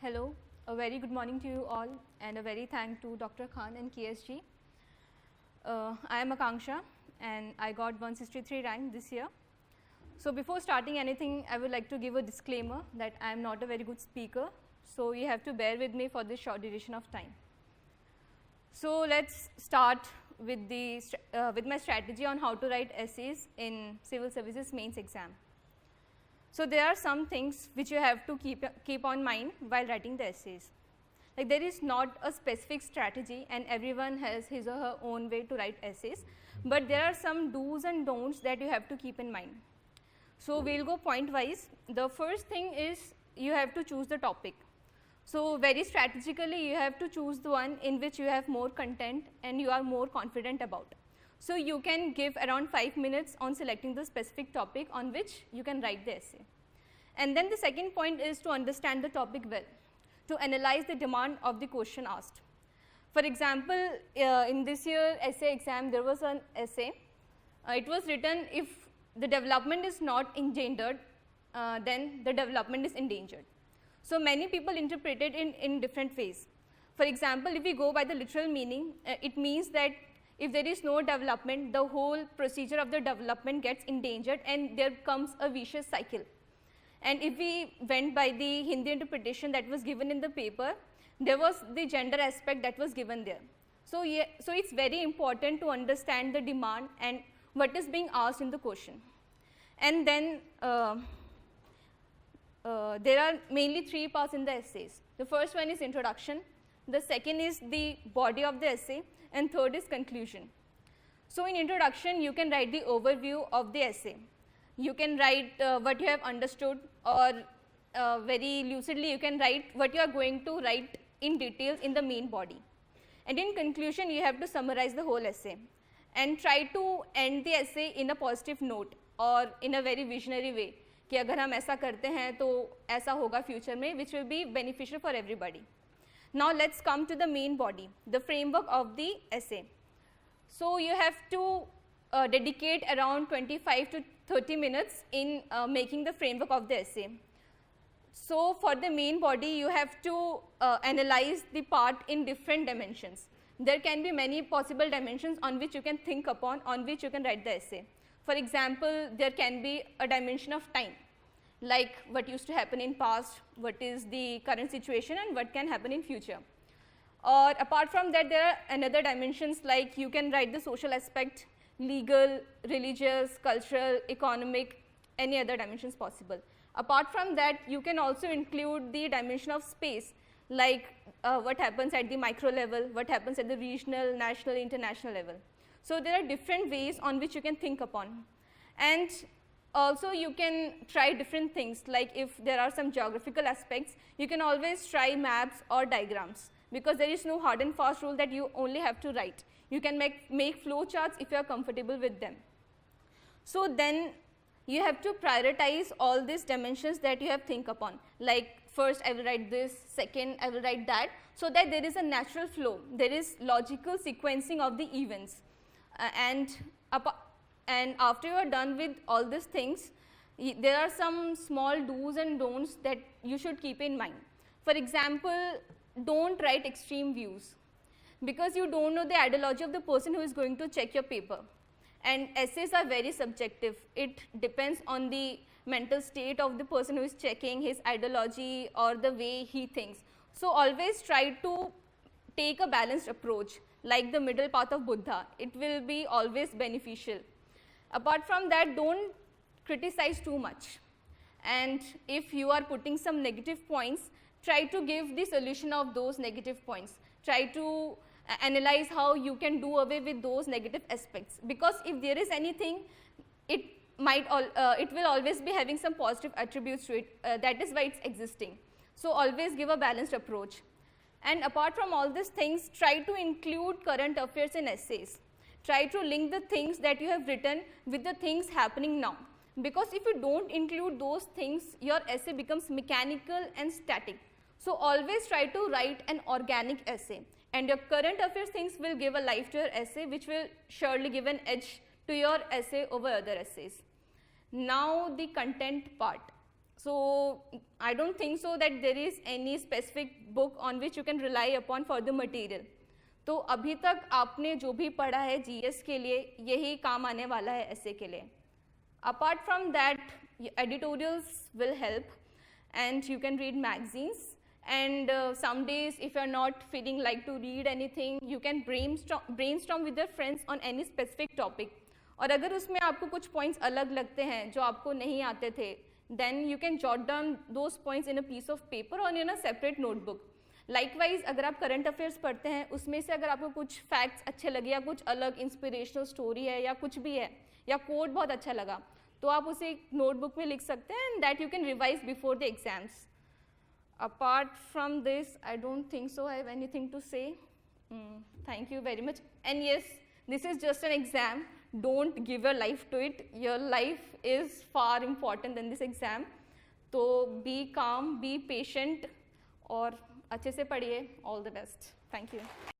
Hello, a very good morning to you all and a very thank to Dr. Khan and KSG. I am Akanksha and I got 163 rank this year. So before starting anything, I would like to give a disclaimer that I am not a very good speaker, so you have to bear with me for this short duration of time. So let's start with my strategy on how to write essays in Civil Services Mains exam. So there are some things which you have to keep on mind while writing the essays. Like there is not a specific strategy and everyone has his or her own way to write essays, but there are some do's and don'ts that you have to keep in mind. So we'll go point wise. The first thing is you have to choose the topic. So very strategically you have to choose the one in which you have more content and you are more confident about. So you can give around 5 minutes on selecting the specific topic on which you can write the essay. And then the second point is to understand the topic well, to analyze the demand of the question asked. For example, in this year essay exam there was an essay. It was written, if the development is not engendered, then the development is endangered. So many people interpret it in different ways. For example, if we go by the literal meaning, it means that if there is no development, the whole procedure of the development gets endangered and there comes a vicious cycle. And if we went by the Hindi interpretation that was given in the paper, there was the gender aspect that was given there. So it's very important to understand the demand and what is being asked in the question. And then there are mainly 3 parts in the essays. The first one is introduction, the second is the body of the essay, and third is conclusion. So in introduction you can write the overview of the essay. You can write what you have understood, or very lucidly you can write what you are going to write in details in the main body. And in conclusion you have to summarize the whole essay and try to end the essay in a positive note or in a very visionary way कि अगर हम ऐसा करते हैं तो ऐसा होगा future में, which will be beneficial for everybody. Now let's come to the main body, the framework of the essay. So you have to dedicate around 25 to 30 minutes in making the framework of the essay. So for the main body you have to analyze the part in different dimensions. There can be many possible dimensions on which you can think upon, on which you can write the essay. For example, there can be a dimension of time, like what used to happen in past, what is the current situation and what can happen in future. Or apart from that there are another dimensions, like you can write the social aspect, legal, religious, cultural, economic, any other dimensions possible. Apart from that you can also include the dimension of space, like what happens at the micro level, what happens at the regional, national, international level. So there are different ways on which you can think upon. And also you can try different things, like if there are some geographical aspects, you can always try maps or diagrams, because there is no hard and fast rule that you only have to write. You can make flow charts if you are comfortable with them. So then you have to prioritize all these dimensions that you have think upon, like first I will write this, second I will write that, so that there is a natural flow, there is logical sequencing of the events. And after you are done with all these things, there are some small do's and don'ts that you should keep in mind. For example, don't write extreme views, because you don't know the ideology of the person who is going to check your paper. And essays are very subjective. It depends on the mental state of the person who is checking, his ideology or the way he thinks. So always try to take a balanced approach, like the middle path of Buddha. It will be always beneficial. Apart from that, don't criticize too much. And if you are putting some negative points, try to give the solution of those negative points. Try to analyze how you can do away with those negative aspects, because if there is anything, it will always be having some positive attributes to it. That is why it's existing. So always give a balanced approach. And apart from all these things, try to include current affairs in essays. Try to link the things that you have written with the things happening now, because if you don't include those things, your essay becomes mechanical and static. So always try to write an organic essay, and your current affairs things will give a life to your essay, which will surely give an edge to your essay over other essays. Now the content part. So I don't think so that there is any specific book on which you can rely upon for the material. तो अभी तक आपने जो भी पढ़ा है GS के लिए यही काम आने वाला है essay के लिए. Apart from that, editorials will help, and you can read magazines. And some days, if you're not feeling like to read anything, you can brainstorm with your friends on any specific topic. और अगर उसमें आपको कुछ points अलग लगते हैं जो आपको नहीं आते थे, then you can jot down those points in a piece of paper or in a separate notebook. Likewise, अगर आप current affairs पढ़ते हैं, उसमें से अगर आपको कुछ facts अच्छे लगे या कुछ अलग inspirational story है या कुछ भी है या quote बहुत अच्छा लगा, तो आप उसे एक notebook में लिख सकते हैं, and that you can revise before the exams. Apart from this, I don't think so I have anything to say. Thank you very much. And yes, this is just an exam. Don't give your life to it. Your life is far important than this exam. So be calm, be patient, और अच्छे से पढ़िए. All the best. Thank you.